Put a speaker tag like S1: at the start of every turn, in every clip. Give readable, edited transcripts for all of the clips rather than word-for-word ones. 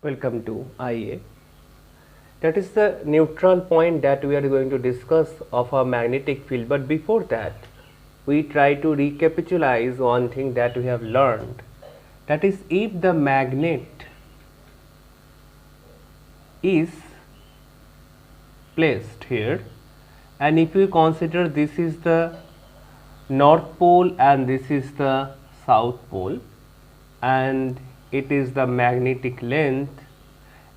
S1: Welcome to IA. That is the neutral point that we are going to discuss of a magnetic field. But before that, we try to recapitalize one thing that we have learned. That is, if the magnet is placed here, and if you consider this is the north pole and this is the south pole, and it is the magnetic length,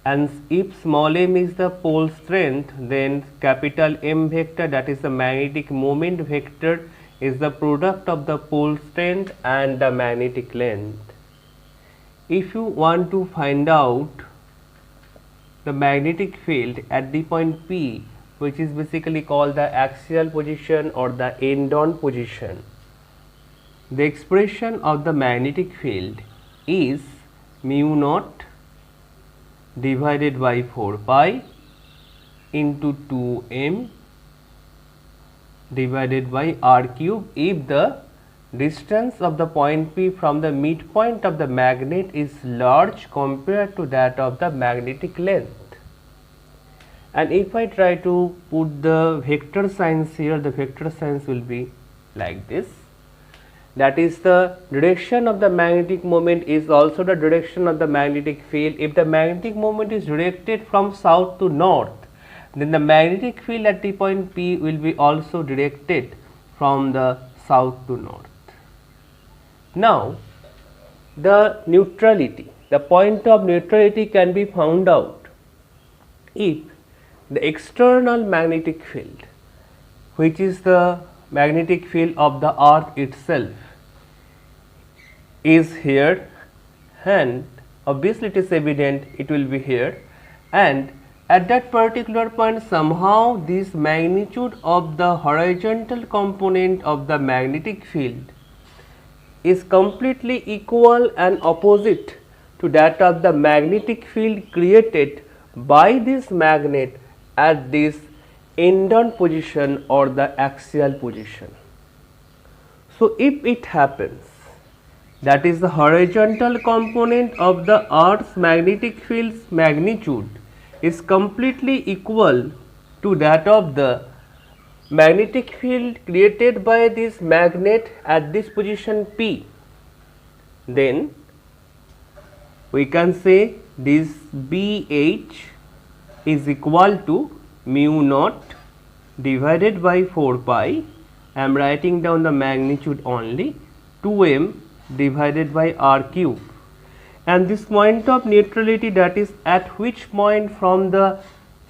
S1: and if small m is the pole strength, then capital M vector, that is the magnetic moment vector, is the product of the pole strength and the magnetic length. If you want to find out the magnetic field at the point P, which is basically called the axial position or the end-on position, the expression of the magnetic field is mu naught divided by 4 pi into 2m divided by r cube if the distance of the point P from the midpoint of the magnet is large compared to that of the magnetic length. And if I try to put the vector signs here, the vector signs will be like this. That is, the direction of the magnetic moment is also the direction of the magnetic field. If the magnetic moment is directed from south to north, then the magnetic field at the point P will be also directed from the south to north. Now, the neutrality, the point of neutrality can be found out if the external magnetic field, which is the magnetic field of the earth itself, is here, and obviously it is evident it will be here, and at that particular point somehow this magnitude of the horizontal component of the magnetic field is completely equal and opposite to that of the magnetic field created by this magnet at this end-on position or the axial position. So, if it happens that is the horizontal component of the earth's magnetic field's magnitude is completely equal to that of the magnetic field created by this magnet at this position P, then we can say this BH is equal to mu naught divided by 4 pi, I am writing down the magnitude only, 2m divided by r cube, and this point of neutrality, that is at which point from the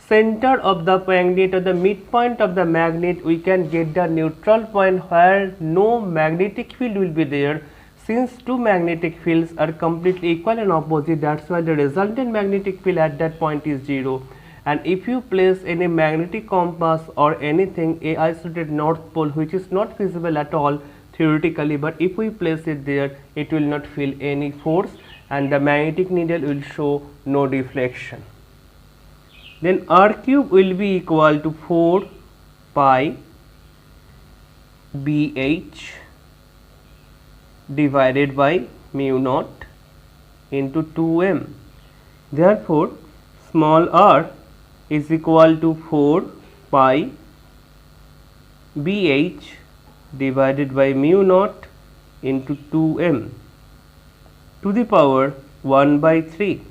S1: center of the magnet or the midpoint of the magnet we can get the neutral point where no magnetic field will be there, since two magnetic fields are completely equal and opposite. That's why the resultant magnetic field at that point is 0. And if you place any magnetic compass or anything, a isolated north pole, which is not visible at all theoretically, but if we place it there, it will not feel any force and the magnetic needle will show no deflection. Then r cube will be equal to 4 pi BH divided by mu naught into 2m. Therefore, small r is equal to 4 pi BH divided by mu naught into 2m to the power 1 by 3.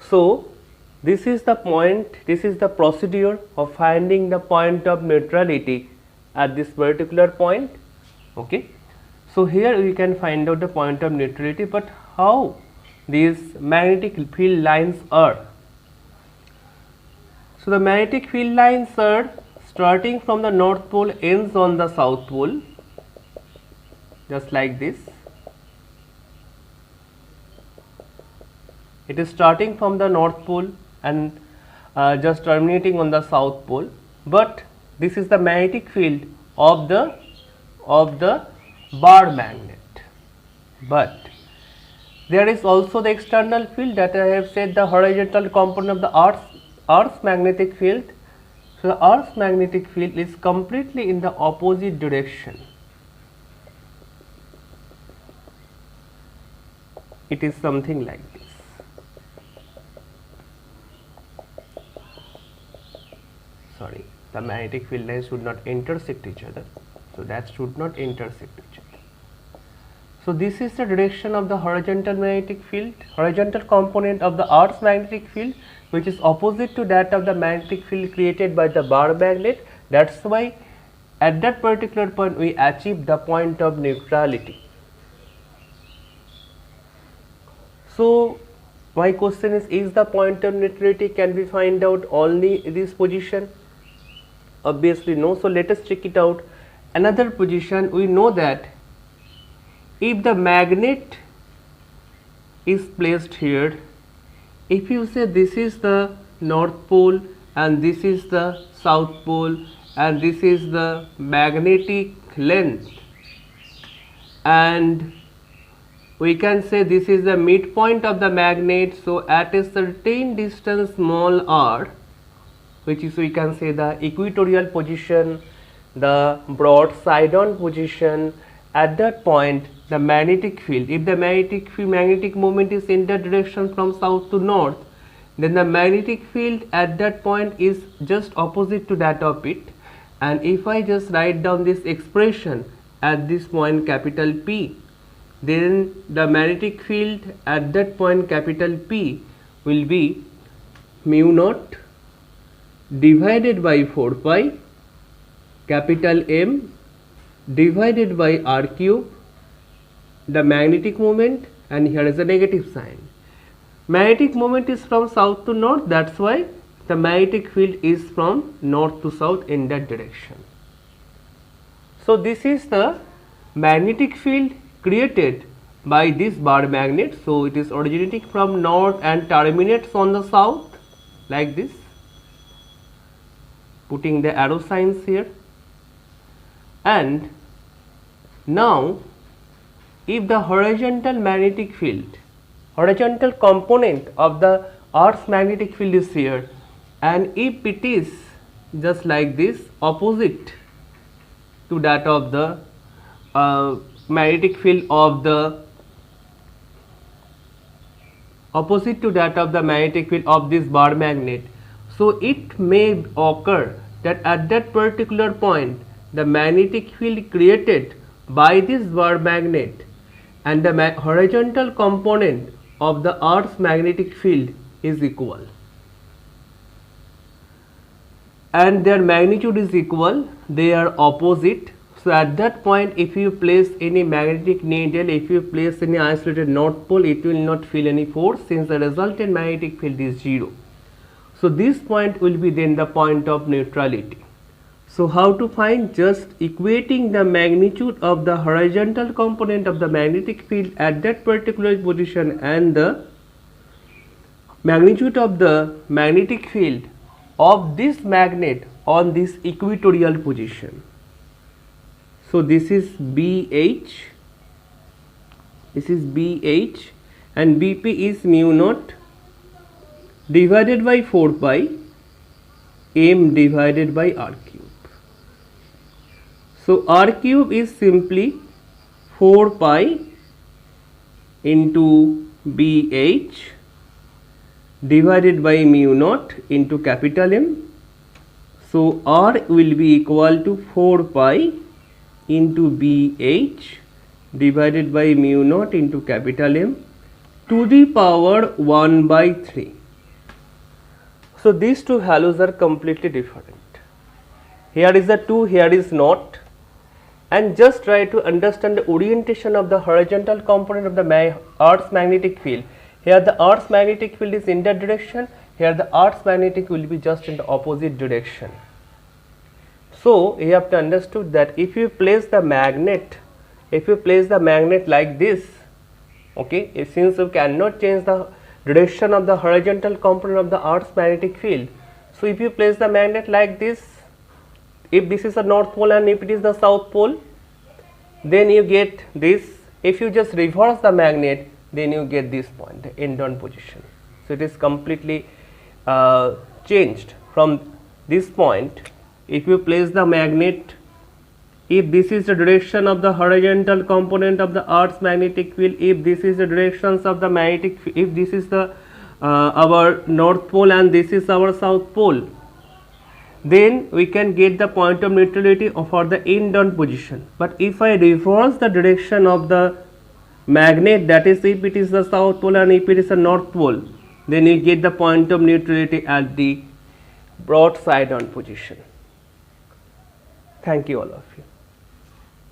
S1: So, this is the point, this is the procedure of finding the point of neutrality at this particular point. Okay. So, here we can find out the point of neutrality, but how these magnetic field lines are? So, the magnetic field lines are starting from the north pole, ends on the south pole, just like this. It is starting from the north pole and just terminating on the south pole, but this is the magnetic field of the bar magnet. But there is also the external field that I have said, the horizontal component of the Earth's magnetic field. So, the Earth's magnetic field is completely in the opposite direction. It is something like this. the magnetic field lines should not intersect each other. So that should not intersect each other. So this is the direction of the horizontal magnetic field, horizontal component of the Earth's magnetic field, which is opposite to that of the magnetic field created by the bar magnet. That's why at that particular point we achieve the point of neutrality. So my question is the point of neutrality can be find out only this position? Obviously no. So let us check it out. Another position, we know that if the magnet is placed here, if you say this is the north pole and this is the south pole and this is the magnetic length, and we can say this is the midpoint of the magnet, so at a certain distance small r, which is we can say the equatorial position, the broadside on position, at that point the magnetic field, if the magnetic moment is in the direction from south to north, then the magnetic field at that point is just opposite to that of it. And if I just write down this expression at this point capital P, then the magnetic field at that point capital P will be mu naught divided by 4 pi capital M divided by r cube, the magnetic moment, and here is a negative sign. Magnetic moment is from south to north, that's why the magnetic field is from north to south in that direction. So this is the magnetic field created by this bar magnet. So it is originating from north and terminates on the south like this, putting the arrow signs here. And now if the horizontal magnetic field, horizontal component of the Earth's magnetic field is here, and if it is just like this opposite to that of the magnetic field of the this bar magnet, so it may occur that at that particular point the magnetic field created by this bar magnet and the horizontal component of the Earth's magnetic field is equal, and their magnitude is equal, they are opposite. So at that point if you place any magnetic needle, if you place any isolated north pole, it will not feel any force since the resultant magnetic field is 0. So this point will be then the point of neutrality. So how to find? Just equating the magnitude of the horizontal component of the magnetic field at that particular position and the magnitude of the magnetic field of this magnet on this equatorial position. So this is BH, and BP is mu naught divided by 4 pi M divided by r cube. So r cube is simply 4 pi into BH divided by mu naught into capital M. So r will be equal to 4 pi into BH divided by mu naught into capital M to the power 1 by 3. So these two values are completely different. Here is a 2, here is not. And just try to understand the orientation of the horizontal component of the Earth's magnetic field. Here the Earth's magnetic field is in that direction, here the Earth's magnetic will be just in the opposite direction. So you have to understood that if you place the magnet like this, okay, since you cannot change the direction of the horizontal component of the Earth's magnetic field, so if you place the magnet like this, if this is the north pole and if it is the south pole, then you get this. If you just reverse the magnet, then you get this point, the end-on position. So it is completely changed from this point. If you place the magnet, if this is the direction of the horizontal component of the Earth's magnetic field, if this is the directions of the magnetic, if this is the our north pole and this is our south pole, then we can get the point of neutrality for the end on position. But if I reverse the direction of the magnet, that is if it is the south pole and if it is the north pole, then you get the point of neutrality at the broadside on position. Thank you all of you.